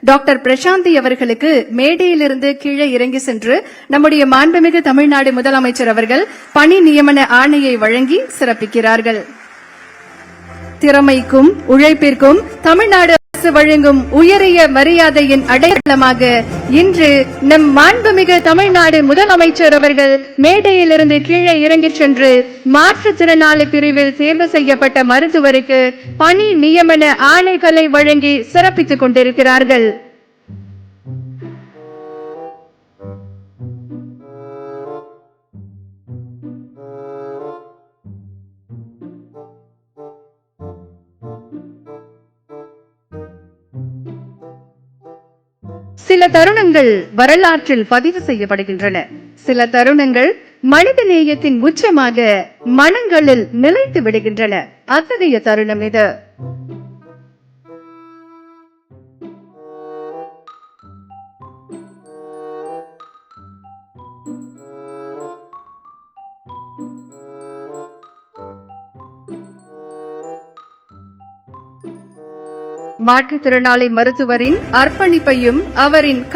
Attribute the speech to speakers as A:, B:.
A: Doctor Prasanthi அவர்களுக்கு மேடையிலிருந்து கீழே இறங்கி சென்று நம்முடைய மாண்புமிகு தமிழ்நாடு முதலமைச்சர் அவர்கள் பணி நியமன ஆணையை வழங்கி சிறப்பிக்கிறார்கள். திறமைக்கும் உழைப்பிற்கும் தமிழ்நாடு அரசு வழங்கும் உயரிய மரியாதையின் அடையாளமாக இன்று நம் மாண்புமிகு தமிழ்நாடு முதலமைச்சர் அவர்கள் மேடையிலிருந்து கீழே இறங்கிச் சென்று மாற்றுத்திறனாளி பிரிவில் தேர்வு செய்யப்பட்ட மருத்துவருக்கு பணி நியமன ஆணைகளை வழங்கி சிறப்பித்துக் கொண்டிருக்கிறார்கள். சில தருணங்கள் வரலாற்றில் பதிவு செய்யப்படுகின்றன. சில தருணங்கள் மனித நேயத்தின் உச்சமாக மனங்களில் நிலைத்து விடுகின்றன. அத்தகைய தருணம் இது. மாற்றுத்திறனாளி மருத்துவரின் அர்ப்பணிப்பையும் அவரின்